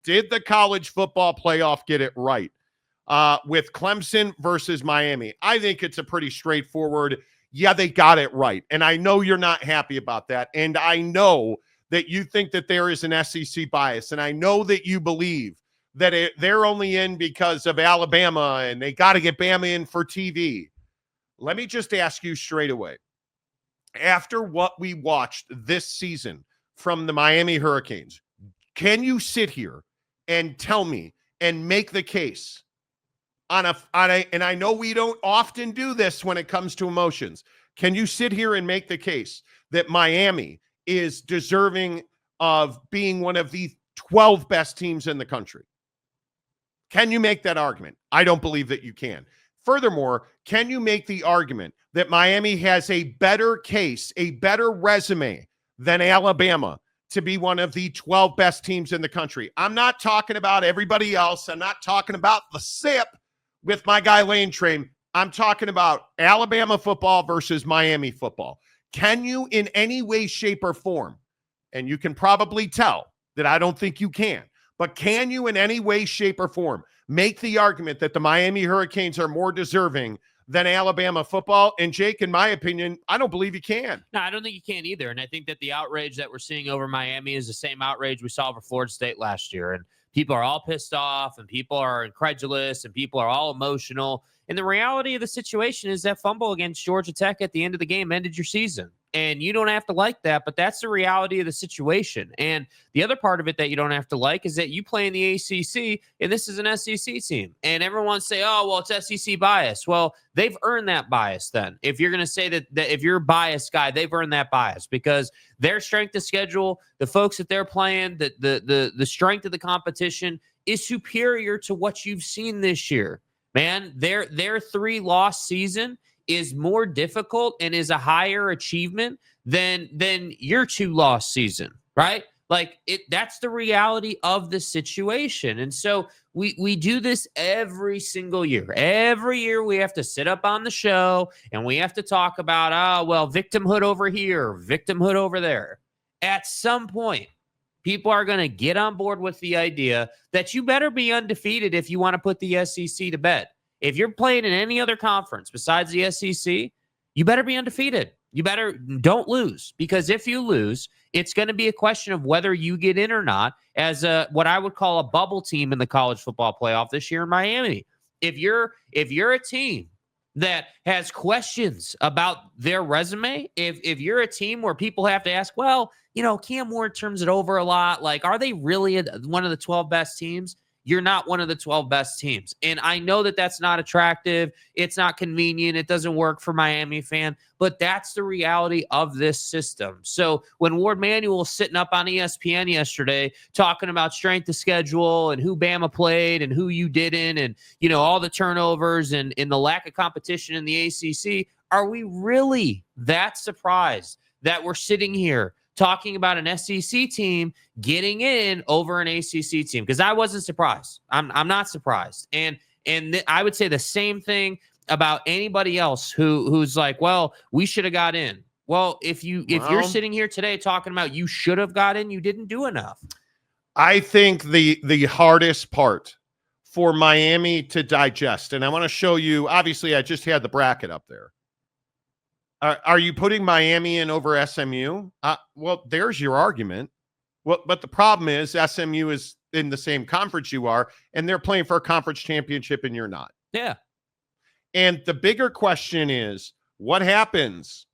Did the college football playoff get it right? With Clemson versus Miami, I think it's a pretty straightforward, yeah, they got it right. And I know you're not happy about that. And I know that you think that there is an SEC bias. And I know that you believe that they're only in because of Alabama and they got to get Bama in for TV. Let me just ask you straight away. After what we watched this season from the Miami Hurricanes, can you sit here and tell me and make the case on a, and I know we don't often do this when it comes to emotions. Can you sit here and make the case that Miami is deserving of being one of the 12 best teams in the country? Can you make that argument? I don't believe that you can. Furthermore, can you make the argument that Miami has a better case, a better resume than Alabama to be one of the 12 best teams in the country? I'm not talking about everybody else. I'm not talking about the SIP with my guy Lane Train. I'm talking about Alabama football versus Miami football. Can you in any way, shape, or form, and you can probably tell that I don't think you can, but can you in any way, shape, or form make the argument that the Miami Hurricanes are more deserving than Alabama football? And Jake, in my opinion, I don't believe you can. No, I don't think you can either. And I think that the outrage that we're seeing over Miami is the same outrage we saw over Florida State last year. And people are all pissed off and people are incredulous and people are all emotional. And the reality of the situation is that fumble against Georgia Tech at the end of the game ended your season. And you don't have to like that, but that's the reality of the situation. And the other part of it that you don't have to like is that you play in the ACC, and this is an SEC team. And everyone say, oh, well, it's SEC bias. Well, they've earned that bias then. If you're going to say that if you're a biased guy, they've earned that bias because their strength of schedule, the folks that they're playing, the strength of the competition is superior to what you've seen this year. Man, their 3-loss season is more difficult and is a higher achievement than your 2-loss season, right? Like that's the reality of the situation. And so we do this every single year. Every year we have to sit up on the show and we have to talk about, victimhood over here, victimhood over there. At some point, people are going to get on board with the idea that you better be undefeated if you want to put the SEC to bed. If you're playing in any other conference besides the SEC, you better be undefeated. You better don't lose, because if you lose, it's going to be a question of whether you get in or not as what I would call a bubble team in the college football playoff this year in Miami. If you're a team that has questions about their resume, if you're a team where people have to ask, well, Cam Ward turns it over a lot. Like, are they really one of the 12 best teams? You're not one of the 12 best teams. And I know that that's not attractive. It's not convenient. It doesn't work for Miami fan, but that's the reality of this system. So when Ward Manuel was sitting up on ESPN yesterday talking about strength of schedule and who Bama played and who you didn't and, all the turnovers and the lack of competition in the ACC, are we really that surprised that we're sitting here talking about an SEC team getting in over an ACC team? Because I wasn't surprised. I'm not surprised. And I would say the same thing about anybody else who's like, well, we should have got in. Well, if you're sitting here today talking about you should have got in, you didn't do enough. I think the hardest part for Miami to digest, and I want to show you, obviously I just had the bracket up there. Are you putting Miami in over SMU? Well, there's your argument. Well, but the problem is SMU is in the same conference you are, and they're playing for a conference championship, and you're not. Yeah. And the bigger question is, what happens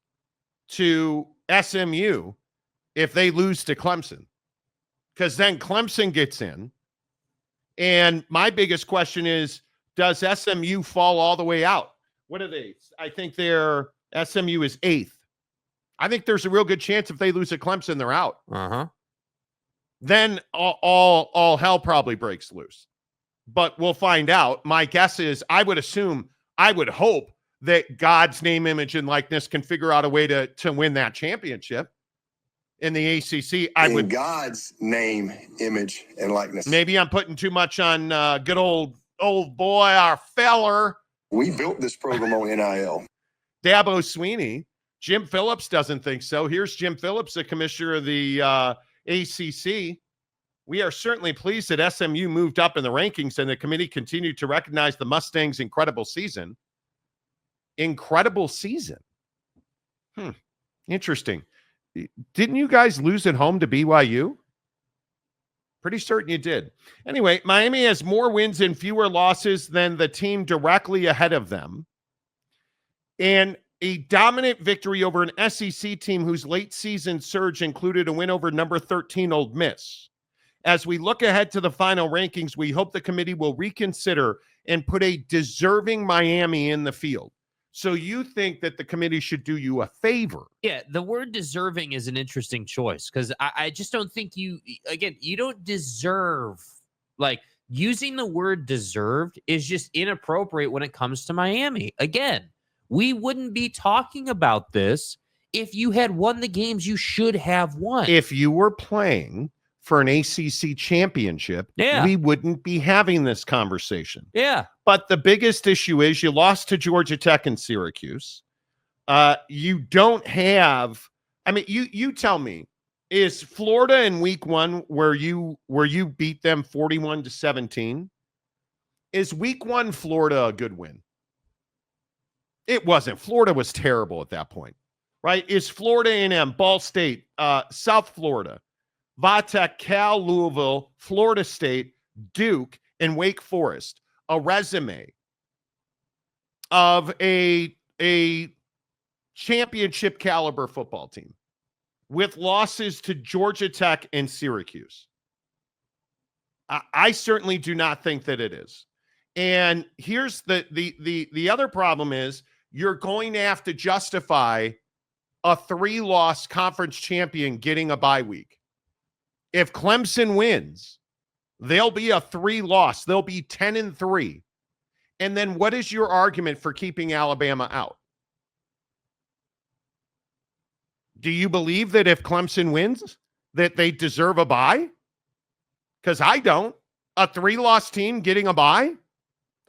to SMU if they lose to Clemson? Because then Clemson gets in. And my biggest question is, does SMU fall all the way out? What are they? I think SMU is 8th. I think there's a real good chance if they lose at Clemson, they're out. Uh-huh. Then all hell probably breaks loose. But we'll find out. My guess is I would hope that God's name, image, and likeness can figure out a way to win that championship in the ACC. In God's name, image, and likeness. Maybe I'm putting too much on good old boy, our feller. We built this program on NIL. Dabo Sweeney. Jim Phillips doesn't think so. Here's Jim Phillips, the commissioner of the ACC. We are certainly pleased that SMU moved up in the rankings and the committee continued to recognize the Mustangs' incredible season. Incredible season. Interesting. Didn't you guys lose at home to BYU? Pretty certain you did. Anyway, Miami has more wins and fewer losses than the team directly ahead of them. And a dominant victory over an SEC team whose late season surge included a win over number 13 Ole Miss. As we look ahead to the final rankings, we hope the committee will reconsider and put a deserving Miami in the field. So you think that the committee should do you a favor? Yeah, the word deserving is an interesting choice because I just don't think you don't deserve, like, using the word deserved is just inappropriate when it comes to Miami. Again, we wouldn't be talking about this if you had won the games you should have won. If you were playing for an ACC championship, we wouldn't be having this conversation. Yeah. But the biggest issue is you lost to Georgia Tech and Syracuse. You don't have, I mean, you tell me, is Florida in week one where you beat them 41-17? Is week one Florida a good win? It wasn't. Florida was terrible at that point, right? Is Florida A&M, Ball State, South Florida, Vatech, Cal, Louisville, Florida State, Duke, and Wake Forest a resume of a championship caliber football team with losses to Georgia Tech and Syracuse? I certainly do not think that it is. And here's the other problem is you're going to have to justify a 3-loss conference champion getting a bye week. If Clemson wins, they'll be a 3-loss. They'll be 10-3. And then what is your argument for keeping Alabama out? Do you believe that if Clemson wins, that they deserve a bye? Because I don't. A 3-loss team getting a bye?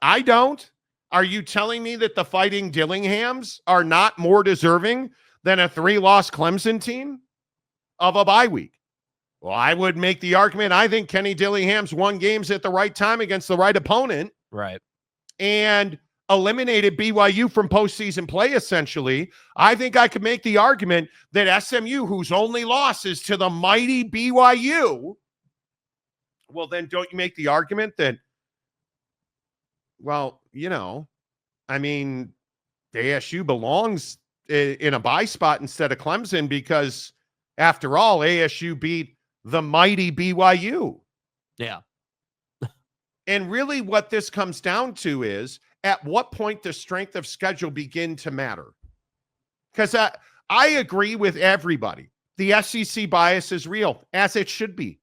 I don't. Are you telling me that the Fighting Dillinghams are not more deserving than a 3-loss Clemson team of a bye week? Well, I would make the argument. I think Kenny Dillingham's won games at the right time against the right opponent. Right. And eliminated BYU from postseason play, essentially. I think I could make the argument that SMU, whose only loss is to the mighty BYU, well, then don't you make the argument that, well, you know, I mean, ASU belongs in a bye spot instead of Clemson because, after all, ASU beat the mighty BYU. Yeah. And really what this comes down to is, at what point does strength of schedule begin to matter? Because I agree with everybody. The SEC bias is real, as it should be.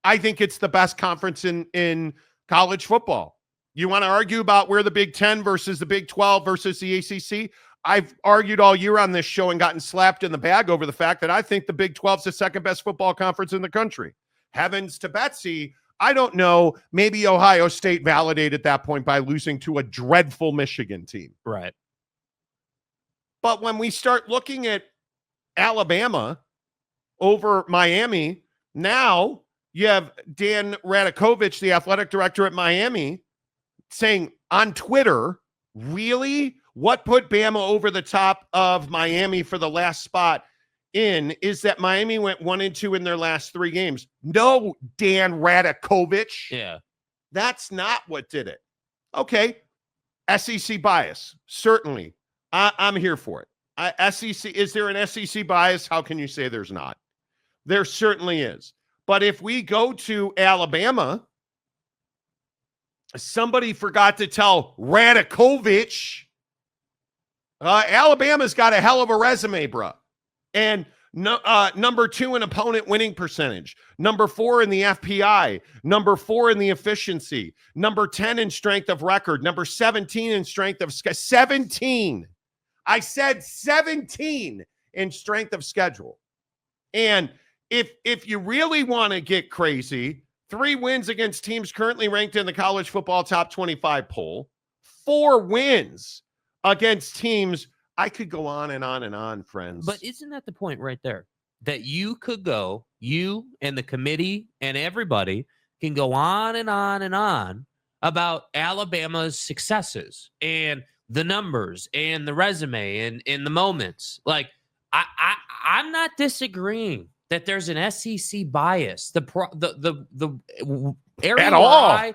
I think it's the best conference in college football. You want to argue about where the Big Ten versus the Big 12 versus the ACC? I've argued all year on this show and gotten slapped in the bag over the fact that I think the Big 12 is the second best football conference in the country. Heavens to Betsy. I don't know. Maybe Ohio State validated that point by losing to a dreadful Michigan team. Right. But when we start looking at Alabama over Miami, now you have Dan Radakovich, the athletic director at Miami, saying on Twitter, really? What put Bama over the top of Miami for the last spot in is that Miami went 1-2 in their last 3 games. No, Dan Radakovich. Yeah. That's not what did it. Okay. SEC bias. Certainly. I'm here for it. SEC, is there an SEC bias? How can you say there's not? There certainly is. But if we go to Alabama, somebody forgot to tell Radakovich, Alabama's got a hell of a resume, bro. And number 2 in opponent winning percentage, number 4 in the FPI, number 4 in the efficiency, number 10 in strength of record, number 17 in strength of 17. I said 17 in strength of schedule. And if you really want to get crazy, 3 wins against teams currently ranked in the college football top 25 poll, 4 wins against teams. I could go on and on and on, friends. But isn't that the point right there? That you could go you and the committee and everybody can go on and on and on about Alabama's successes and the numbers and the resume and the moments. Like, I'm not disagreeing that there's an SEC bias. The area At where all. I,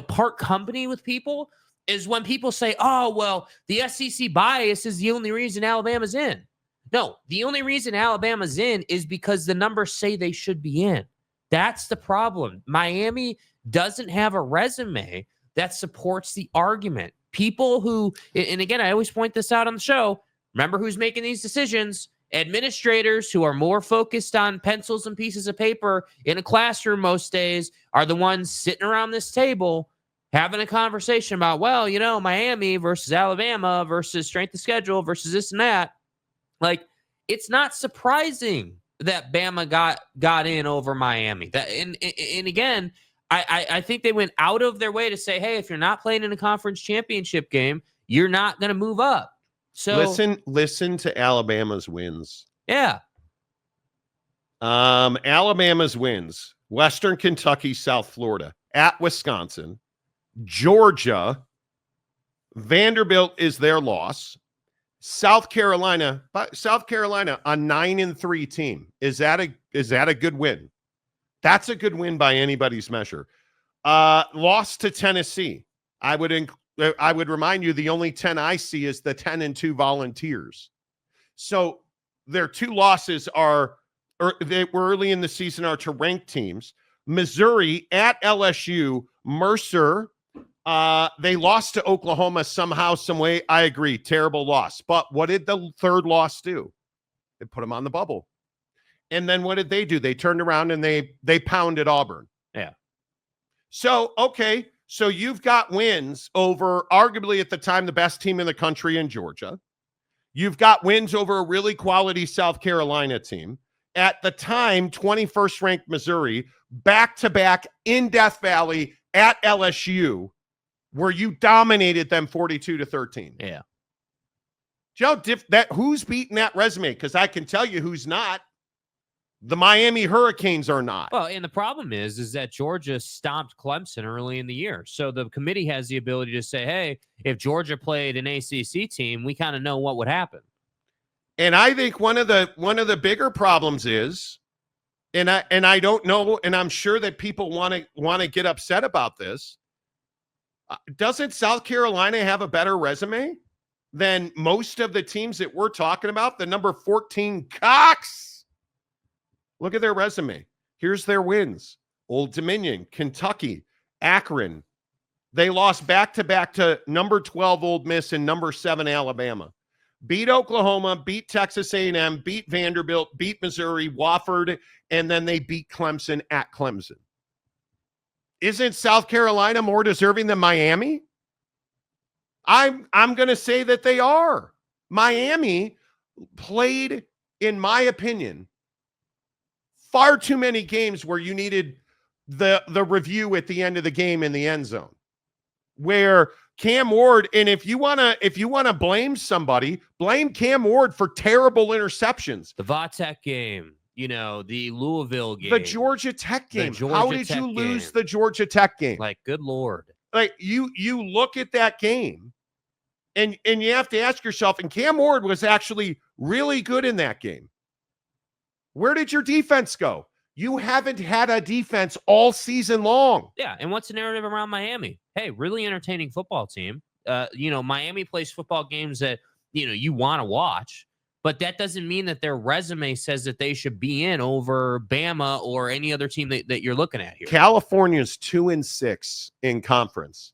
part company with people is when people say, oh, well, the SEC bias is the only reason Alabama's in. No, the only reason Alabama's in is because the numbers say they should be in. That's the problem. Miami doesn't have a resume that supports the argument. People who, and again, I always point this out on the show, remember who's making these decisions? Administrators who are more focused on pencils and pieces of paper in a classroom most days are the ones sitting around this table having a conversation about, well, Miami versus Alabama versus strength of schedule versus this and that. Like, it's not surprising that Bama got in over Miami. And again, I think they went out of their way to say, hey, if you're not playing in a conference championship game, you're not going to move up. So listen to Alabama's wins. Yeah. Alabama's wins: Western Kentucky, South Florida, at Wisconsin, Georgia. Vanderbilt is their loss. South Carolina, a 9-3 team. Is that a good win? That's a good win by anybody's measure. Loss to Tennessee. I would remind you, the only 10 I see is the 10-2 Volunteers. So their two losses they were early in the season, are to ranked teams. Missouri at LSU, Mercer. They lost to Oklahoma somehow, some way. I agree. Terrible loss. But what did the third loss do? It put them on the bubble. And then what did they do? They turned around and they pounded Auburn. Yeah. So, okay. So you've got wins over arguably at the time the best team in the country in Georgia. You've got wins over a really quality South Carolina team. At the time, 21st ranked Missouri, back-to-back in Death Valley at LSU, where you dominated them 42-13. Yeah. Joe, who's beating that resume? Because I can tell you who's not. The Miami Hurricanes are not. Well, and the problem is that Georgia stomped Clemson early in the year. So the committee has the ability to say, hey, if Georgia played an ACC team, we kind of know what would happen. And I think one of the bigger problems is, and I don't know, and I'm sure that people want to get upset about this. Doesn't South Carolina have a better resume than most of the teams that we're talking about? The number 14 Cox. Look at their resume. Here's their wins: Old Dominion, Kentucky, Akron. They lost back-to-back to number 12 Ole Miss and number 7 Alabama. Beat Oklahoma, beat Texas A&M, beat Vanderbilt, beat Missouri, Wofford, and then they beat Clemson at Clemson. Isn't South Carolina more deserving than Miami? I'm going to say that they are. Miami played, in my opinion, far too many games where you needed the review at the end of the game in the end zone, where Cam Ward, and if you want to blame somebody, blame Cam Ward for terrible interceptions. The Vatek game, the Louisville game, the Georgia Tech game. How did you lose the Georgia Tech game? Like, good Lord. Like, you look at that game and you have to ask yourself, and Cam Ward was actually really good in that game. Where did your defense go? You haven't had a defense all season long. Yeah, and what's the narrative around Miami? Hey, really entertaining football team. Miami plays football games that, you want to watch, but that doesn't mean that their resume says that they should be in over Bama or any other team that you're looking at here. California's 2-6 in conference.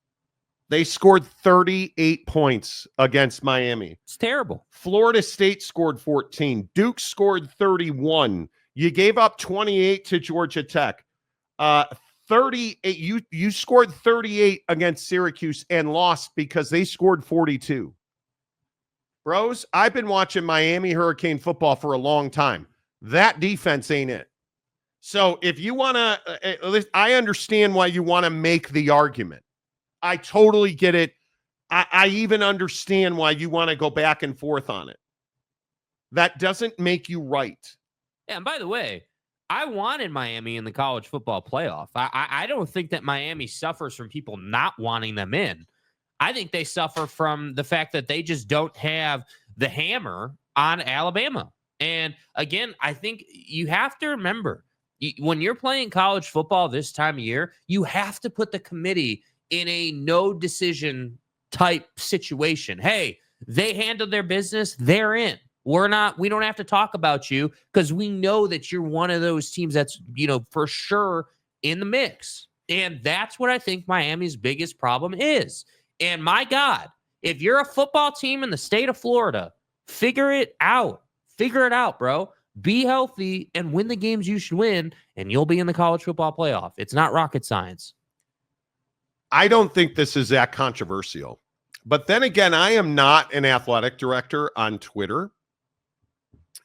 They scored 38 points against Miami. It's terrible. Florida State scored 14. Duke scored 31. You gave up 28 to Georgia Tech. 38. You scored 38 against Syracuse and lost because they scored 42. Bros, I've been watching Miami Hurricane football for a long time. That defense ain't it. So if you want to, I understand why you want to make the argument. I totally get it. I even understand why you want to go back and forth on it. That doesn't make you right. Yeah, and by the way, I wanted Miami in the college football playoff. I don't think that Miami suffers from people not wanting them in. I think they suffer from the fact that they just don't have the hammer on Alabama. And again, I think you have to remember when you're playing college football this time of year, you have to put the committee in a no decision type situation. Hey, they handled their business, they're in. We don't have to talk about you because we know that you're one of those teams that's, for sure in the mix. And that's what I think Miami's biggest problem is. And my God, if you're a football team in the state of Florida, figure it out. Figure it out, bro. Be healthy and win the games you should win, and you'll be in the college football playoff. It's not rocket science. I don't think this is that controversial. But then again, I am not an athletic director on Twitter.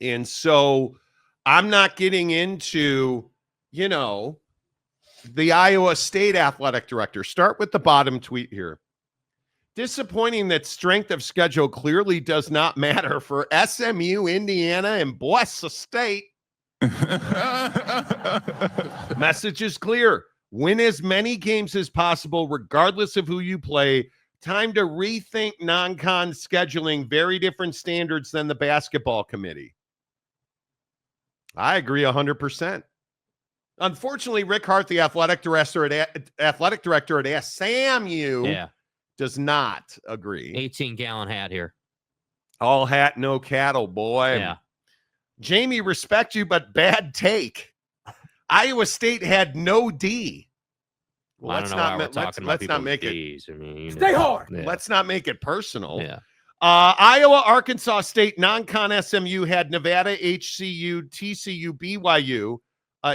And so I'm not getting into, the Iowa State athletic director. Start with the bottom tweet here. Disappointing that strength of schedule clearly does not matter for SMU, Indiana, and Boise State. Message is clear. Win as many games as possible, regardless of who you play. Time to rethink non-con scheduling. Very different standards than the basketball committee. I agree 100%. Unfortunately, Rick Hart, the athletic director at SMU, does not agree. 18-gallon hat here. All hat, no cattle, boy. Yeah. Jamie, respect you, but bad take. Iowa State had no D. Well, let's not make it. Stay hard. Yeah. Let's not make it personal. Yeah. Iowa, Arkansas State, non-con SMU had Nevada, HCU, TCU, BYU.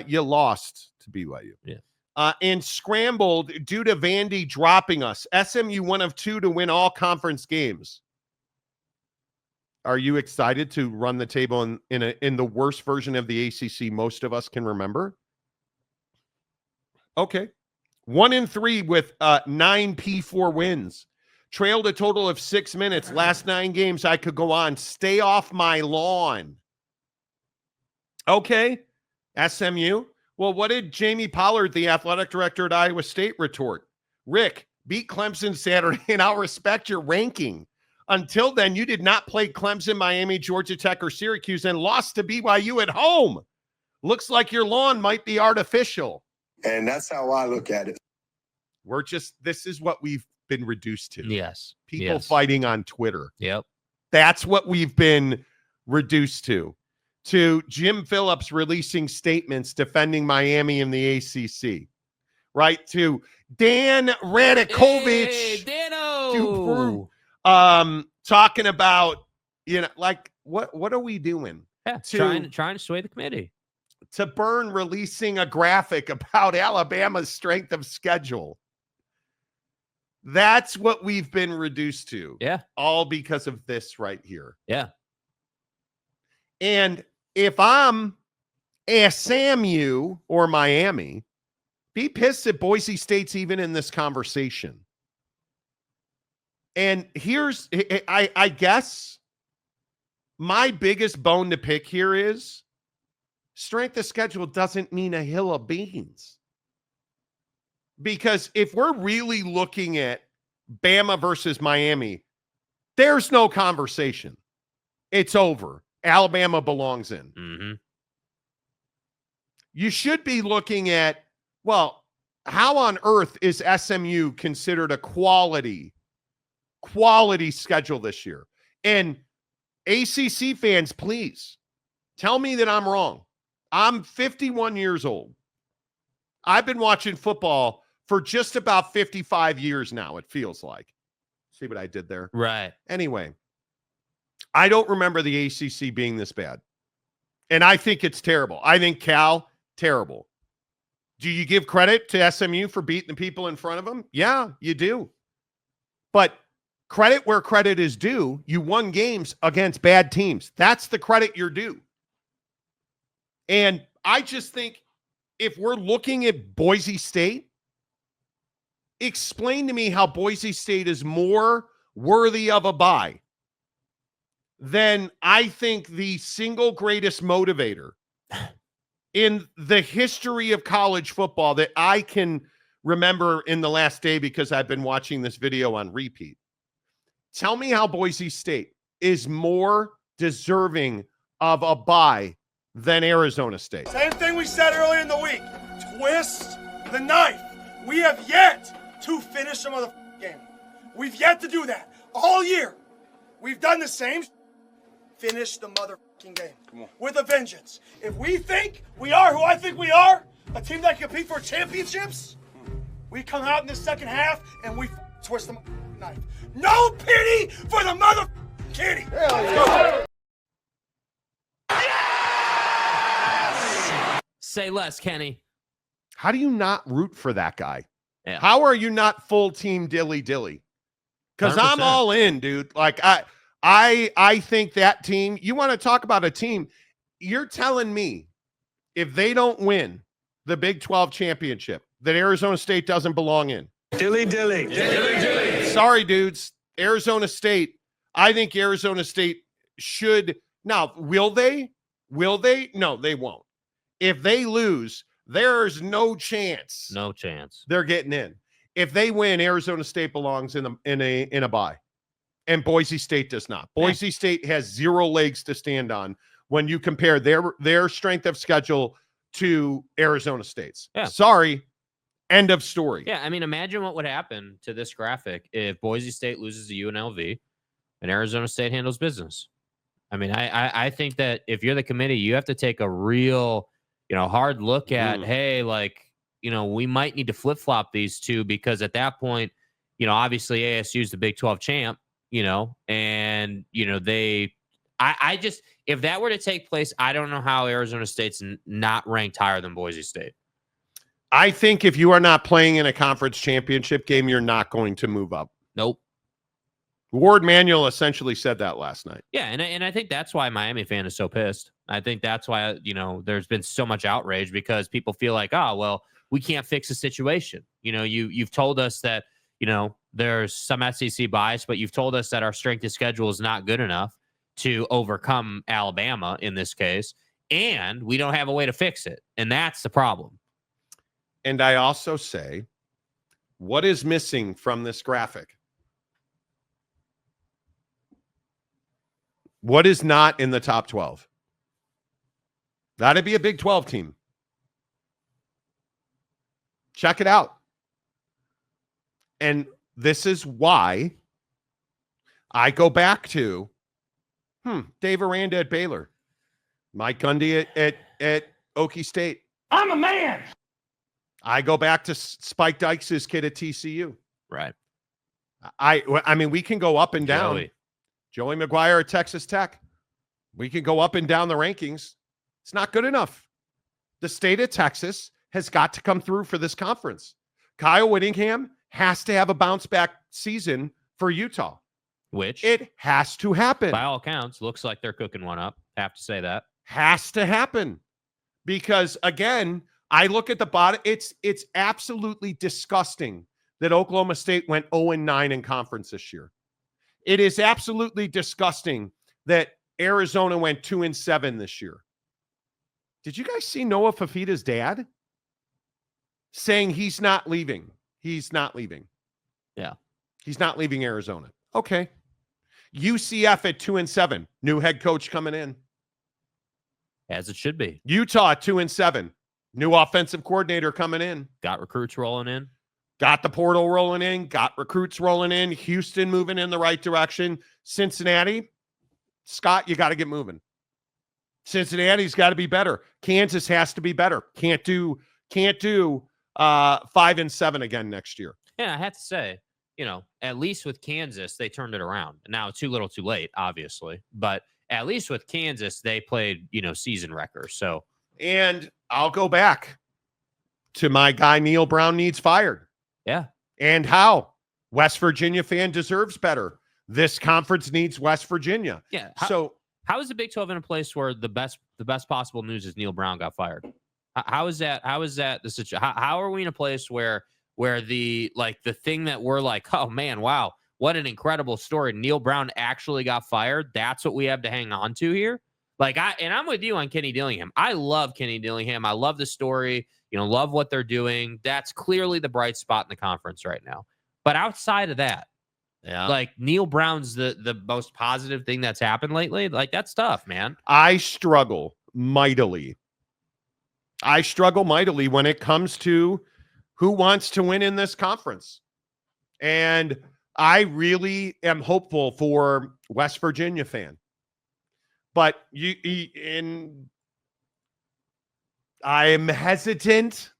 You lost to BYU. Yeah. And scrambled due to Vandy dropping us. SMU 1 of 2 to win all conference games. Are you excited to run the table in the worst version of the ACC most of us can remember? Okay. 1-3 with 9 P4 wins. Trailed a total of 6 minutes. Last 9 games, I could go on. Stay off my lawn. Okay. SMU. Well, what did Jamie Pollard, the athletic director at Iowa State, retort? Rick, beat Clemson Saturday, and I'll respect your ranking. Until then, you did not play Clemson, Miami, Georgia Tech, or Syracuse and lost to BYU at home. Looks like your lawn might be artificial. And that's how I look at it. This is what we've been reduced to. Yes. People fighting on Twitter. Yep. That's what we've been reduced to. To Jim Phillips releasing statements defending Miami in the ACC. Right? To Dan Radakovich. Hey, Dano. Talking about, what are we doing? Yeah, trying to sway the committee. To Byrne releasing a graphic about Alabama's strength of schedule. That's what we've been reduced to. Yeah. All because of this right here. Yeah. And if I'm SMU or Miami, be pissed at Boise State's even in this conversation. And here's, I guess, my biggest bone to pick here is strength of schedule doesn't mean a hill of beans. Because if we're really looking at Bama versus Miami, there's no conversation. It's over. Alabama belongs in. Mm-hmm. You should be looking at, well, how on earth is SMU considered a quality schedule this year? And ACC fans, please tell me that I'm wrong. I'm 51 years old. I've been watching football for just about 55 years now, it feels like. See what I did there? Right. Anyway, I don't remember the ACC being this bad. And I think it's terrible. I think Cal, terrible. Do you give credit to SMU for beating the people in front of them? Yeah, you do. But credit where credit is due. You won games against bad teams. That's the credit you're due. And I just think if we're looking at Boise State, explain to me how Boise State is more worthy of a bye than I think the single greatest motivator in the history of college football that I can remember in the last day because I've been watching this video on repeat. Tell me how Boise State is more deserving of a bye than Arizona State. Same thing we said earlier in the week. Twist the knife. We have yet to finish the motherfucking game. We've yet to do that all year. We've done the same. Finish the motherfucking game with a vengeance. If we think we are who I think we are, a team that can compete for championships, we come out in the second half and we twist the motherfucking knife. No pity for the motherfucking kitty. Say less, Kenny. How do you not root for that guy? Yeah. How are you not full team dilly? Because I'm 100%. all in, dude. Like I think that team, you want to talk about a team, you're telling me if they don't win the Big 12 championship, that Arizona State doesn't belong in. Dilly. Sorry, dudes. Arizona State, I think Arizona State should. Now, will they? No, they won't. If they lose, there's no chance. No chance. They're getting in. If they win, Arizona State belongs in a bye. And Boise State does not. Boise State has 0 legs to stand on when you compare their strength of schedule to Arizona State's. Yeah. Sorry. End of story. Yeah, I mean, imagine what would happen to this graphic if Boise State loses to UNLV and Arizona State handles business. I mean, I think that if you're the committee, you have to take a real, hard look at, hey, like, we might need to flip-flop these two because at that point, obviously ASU is the Big 12 champ, and, I just, if that were to take place, I don't know how Arizona State's not ranked higher than Boise State. I think if you are not playing in a conference championship game, you're not going to move up. Nope. Ward Manuel essentially said that last night. Yeah, and I think that's why Miami fan is so pissed. I think that's why, there's been so much outrage because people feel like, oh, well, we can't fix the situation. You've told us that, there's some SEC bias, but you've told us that our strength of schedule is not good enough to overcome Alabama in this case, and we don't have a way to fix it. And that's the problem. And I also say, what is missing from this graphic? What is not in the top 12? That'd be a Big 12 team. Check it out. And this is why I go back to Dave Aranda at Baylor, Mike Gundy at Okie State. I'm a man. I go back to Spike Dykes' kid at TCU. Right. I mean, we can go up and down. Joey McGuire at Texas Tech. We can go up and down the rankings. It's not good enough. The state of Texas has got to come through for this conference. Kyle Whittingham has to have a bounce back season for Utah. Which it has to happen. By all accounts, looks like they're cooking one up. Have to say that. Has to happen. Because again, I look at the bottom. It's absolutely disgusting that Oklahoma State went 0-9 in conference this year. It is absolutely disgusting that Arizona went 2-7 this year. Did you guys see Noah Fafita's dad saying he's not leaving? He's not leaving. Yeah. He's not leaving Arizona. Okay. UCF at 2-7. New head coach coming in. As it should be. Utah at 2-7. New offensive coordinator coming in. Got recruits rolling in. Got the portal rolling in. Got recruits rolling in. Houston moving in the right direction. Cincinnati, Scott, you got to get moving. Cincinnati's got to be better. Kansas has to be better. Can't do 5-7 again next year. Yeah, I have to say, at least with Kansas, they turned it around. Now, too little, too late, obviously. But at least with Kansas, they played, season wreckers. So, and I'll go back to my guy, Neil Brown needs fired. Yeah. And how? West Virginia fan deserves better. This conference needs West Virginia. Yeah. How is the Big 12 in a place where the best possible news is Neil Brown got fired? How is that the situation? How are we in a place where the thing that we're like, oh man, wow, what an incredible story. Neil Brown actually got fired. That's what we have to hang on to here. I'm with you on Kenny Dillingham. I love Kenny Dillingham. I love the story, love what they're doing. That's clearly the bright spot in the conference right now. But outside of that, Neil Brown's the most positive thing that's happened lately. That's tough, man. I struggle mightily when it comes to who wants to win in this conference. And I really am hopeful for West Virginia fan. But I'm hesitant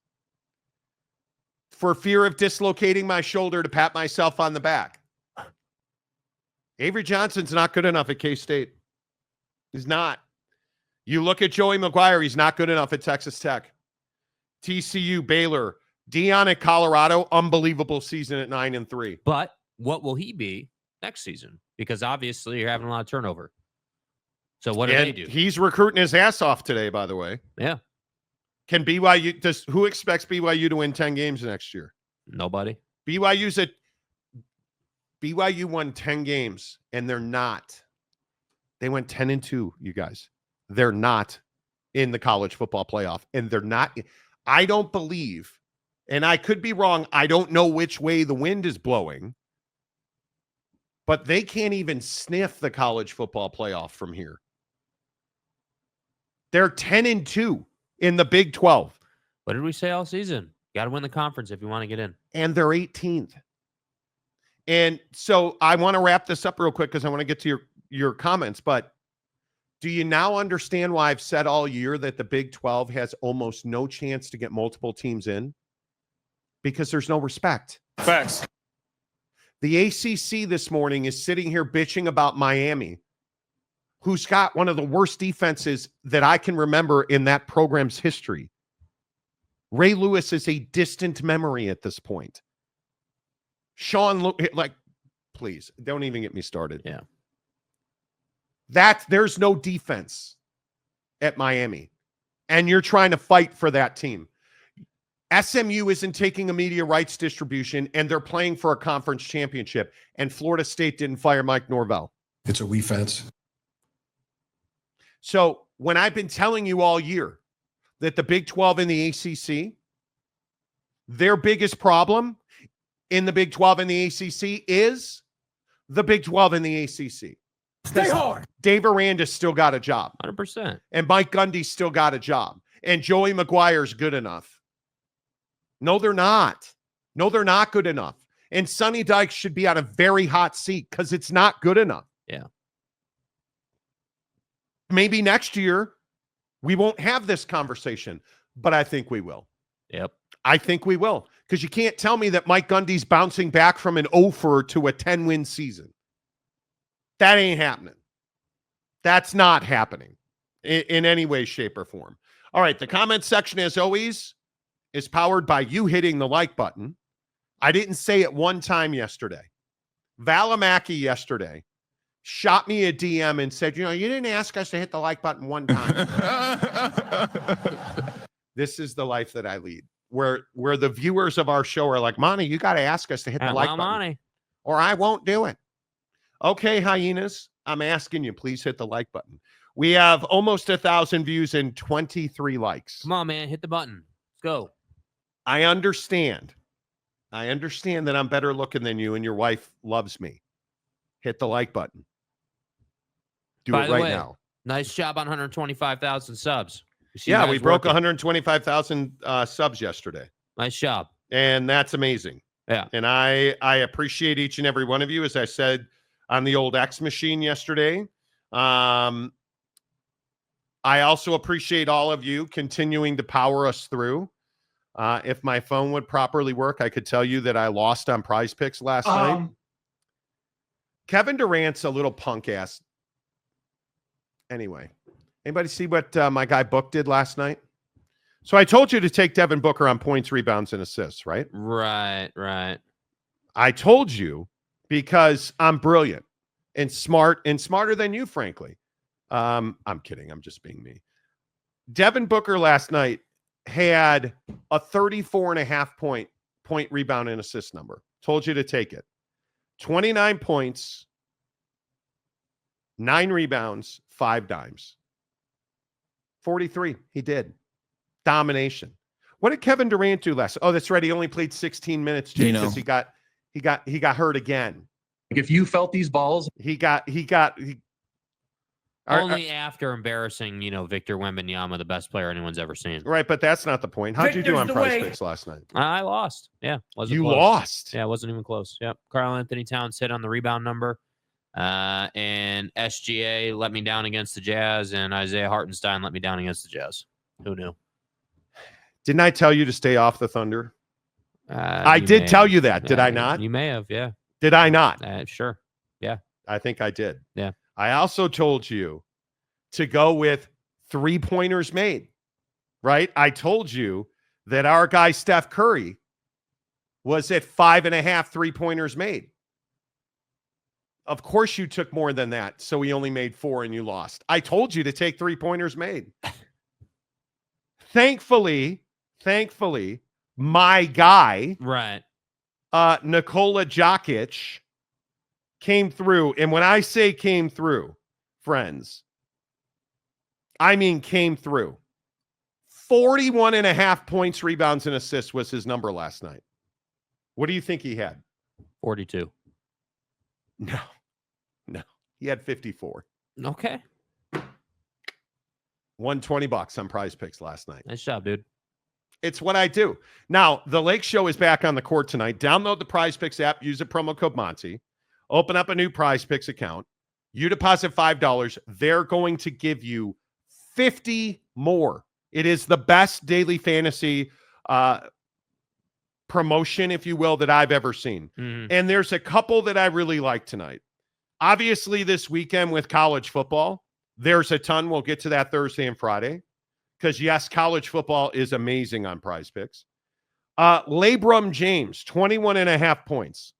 for fear of dislocating my shoulder to pat myself on the back. Avery Johnson's not good enough at K-State. He's not. You look at Joey McGuire, he's not good enough at Texas Tech. TCU, Baylor, Deion at Colorado, unbelievable season at 9-3. But what will he be next season? Because obviously you're having a lot of turnover. So what do they do? He's recruiting his ass off today, by the way. Yeah. Can BYU, who expects BYU to win 10 games next year? Nobody. BYU won 10 games, and they're not. They went 10-2, you guys. They're not in the college football playoff, and they're not. I don't believe, and I could be wrong, I don't know which way the wind is blowing, but they can't even sniff the college football playoff from here. They're 10-2 in the Big 12. What did we say all season? Got to win the conference if you want to get in. And they're 18th. And so I want to wrap this up real quick because I want to get to your comments. But do you now understand why I've said all year that the Big 12 has almost no chance to get multiple teams in? Because there's no respect. Facts. The ACC this morning is sitting here bitching about Miami, who's got one of the worst defenses that I can remember in that program's history. Ray Lewis is a distant memory at this point. Please, don't even get me started. Yeah. There's no defense at Miami, and you're trying to fight for that team. SMU isn't taking a media rights distribution, and they're playing for a conference championship, and Florida State didn't fire Mike Norvell. It's a we fence. So when I've been telling you all year that the Big 12 and the ACC, their biggest problem in the Big 12 and the ACC is the Big 12 and the ACC. Stay hard. Dave Aranda's still got a job. 100%. And Mike Gundy's still got a job. And Joey McGuire's good enough. No, they're not. No, they're not good enough. And Sonny Dykes should be on a very hot seat because it's not good enough. Yeah. Maybe next year we won't have this conversation, but I think we will. Yep. I think we will. Because you can't tell me that Mike Gundy's bouncing back from an 0-for to a 10-win season. That ain't happening. That's not happening in any way, shape, or form. All right, the comment section, as always, is powered by you hitting the like button. I didn't say it one time yesterday. Valimaki yesterday shot me a DM and said, you didn't ask us to hit the like button one time. This is the life that I lead, where the viewers of our show are like, Monty, you got to ask us to hit the like button, Monty, or I won't do it. Okay, hyenas, I'm asking you, please hit the like button. We have almost 1,000 views and 23 likes. Come on, man, hit the button. Let's go. I understand that I'm better looking than you and your wife loves me. Hit the like button. Do it right now. Nice job on 125,000 subs. Yeah, we broke 125,000 subs yesterday. Nice job. And that's amazing. Yeah. And I appreciate each and every one of you. As I said on the old X machine yesterday, I also appreciate all of you continuing to power us through. If my phone would properly work, I could tell you that I lost on Prize Picks last night. Kevin Durant's a little punk ass. Anyway, anybody see what my guy Book did last night? So I told you to take Devin Booker on points, rebounds, and assists, right? Right. I told you because I'm brilliant and smart and smarter than you, frankly. I'm kidding. I'm just being me. Devin Booker last night had a 34.5 point rebound and assist number. Told you to take it. 29 points, 9 rebounds, 5 dimes. 43. He did. Domination. What did Kevin Durant do last? Oh, that's right. He only played 16 minutes, Jay, because he got hurt again. If you felt these balls, Only after embarrassing, Victor Wembanyama, the best player anyone's ever seen. Right, but that's not the point. How'd you do on Prize Picks last night? I lost. Yeah. You close. lost? Yeah, it wasn't even close. Yep. Karl Anthony Towns hit on the rebound number. And SGA let me down against the Jazz, and Isaiah Hartenstein let me down against the Jazz. Who knew? Didn't I tell you to stay off the Thunder? I did tell you that. Did I not? You may have, yeah. Did I not? Sure. Yeah. I think I did. Yeah. I also told you to go with 3-pointers made, right? I told you that our guy Steph Curry was at 5.5 3-pointers made. Of course you took more than that, so he only made 4 and you lost. I told you to take 3-pointers made. Thankfully, my guy, right, Nikola Jokic, came through. And when I say came through, friends, I mean came through. 41.5 points, rebounds, and assists was his number last night. What do you think he had? 42. No. He had 54. Okay. Won $20 on Prize Picks last night. Nice job, dude. It's what I do. Now, the Lake Show is back on the court tonight. Download the Prize Picks app. Use the promo code Monty. Open up a new Prize Picks account. You deposit $5. They're going to give you 50 more. It is the best daily fantasy promotion, if you will, that I've ever seen. Mm-hmm. And there's a couple that I really like tonight. Obviously, this weekend with college football, there's a ton. We'll get to that Thursday and Friday. Because, yes, college football is amazing on Prize Picks. LeBron James, 21.5 points.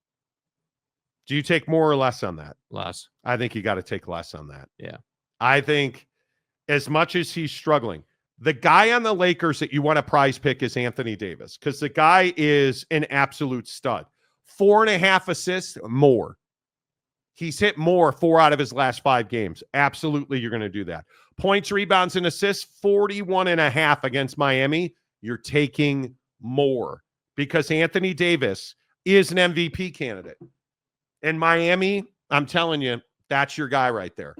Do you take more or less on that? Less. I think you got to take less on that. Yeah. I think as much as he's struggling, the guy on the Lakers that you want to Prize Pick is Anthony Davis, because the guy is an absolute stud. 4.5 assists, more. He's hit more 4 out of his last 5 games. Absolutely, you're going to do that. Points, rebounds, and assists, 41.5 against Miami. You're taking more because Anthony Davis is an MVP candidate. And Miami, I'm telling you, that's your guy right there.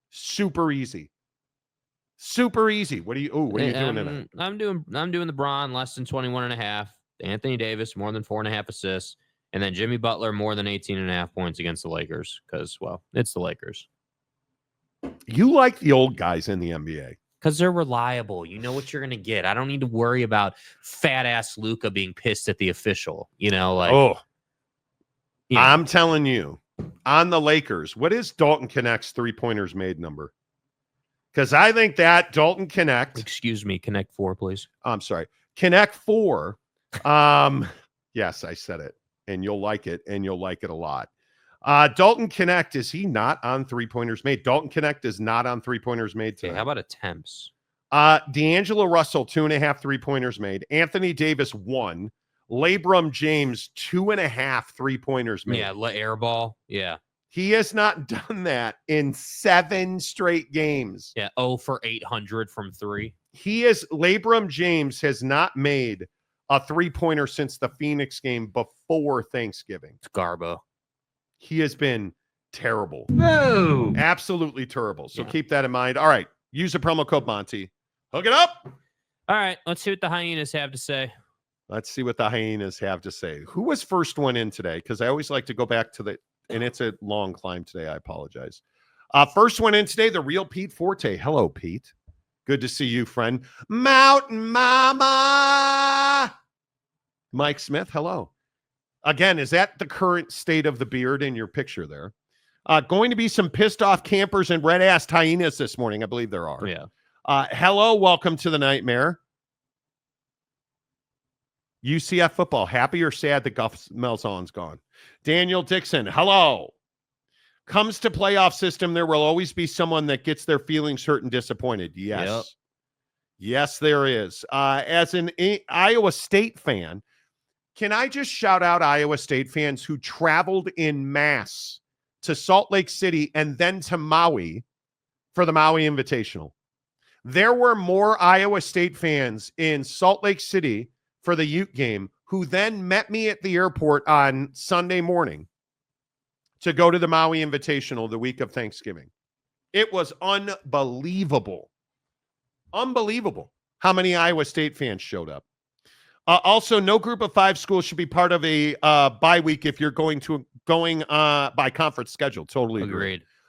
Super easy. Super easy. What are you doing tonight? I'm doing the Bron less than 21.5. Anthony Davis more than 4.5 assists. And then Jimmy Butler more than 18.5 points against the Lakers because, well, it's the Lakers. You like the old guys in the NBA. Because they're reliable. You know what you're going to get. I don't need to worry about fat-ass Luka being pissed at the official. I'm telling you, on the Lakers, what is Dalton Connect's 3-pointers made number? Because I think that Dalton Connect... Excuse me, Connect 4, please. I'm sorry. Connect 4. Yes, I said it. And you'll like it, and you'll like it a lot. Dalton Connect, is he not on 3-pointers made? Dalton Connect is not on 3-pointers made today. Okay, how about attempts? D'Angelo Russell, 2.5 3-pointers made. Anthony Davis, 1. LeBron James, 2.5 3-pointers made. Yeah, air ball. Yeah. He has not done that in 7 straight games. Yeah, 0 for 800 from 3. LeBron James has not made a 3-pointer since the Phoenix game before Thanksgiving. It's Garbo. He has been terrible. No. Absolutely terrible. So keep that in mind. All right. Use the promo code Monty. Hook it up. All right. Let's see what the Hyenas have to say. Let's see what the Hyenas have to say. Who was first one in today? Because I always like to go back to and it's a long climb today. I apologize. First one in today, the real Pete Forte. Hello, Pete. Good to see you, friend. Mountain Mama. Mike Smith, hello. Again, is that the current state of the beard in your picture there? Going to be some pissed off campers and red-assed hyenas this morning. I believe there are. Yeah. Hello, welcome to the nightmare. UCF football, happy or sad that Gus Malzahn's gone? Daniel Dixon, hello. Comes to playoff system, there will always be someone that gets their feelings hurt and disappointed. Yes. Yep. Yes, there is. As an Iowa State fan, can I just shout out Iowa State fans who traveled in mass to Salt Lake City and then to Maui for the Maui Invitational? There were more Iowa State fans in Salt Lake City for the Ute game who then met me at the airport on Sunday morning to go to the Maui Invitational the week of Thanksgiving. It was unbelievable. Unbelievable how many Iowa State fans showed up. Also, no group of 5 schools should be part of a bye week if you're going by conference schedule. Totally Agreed.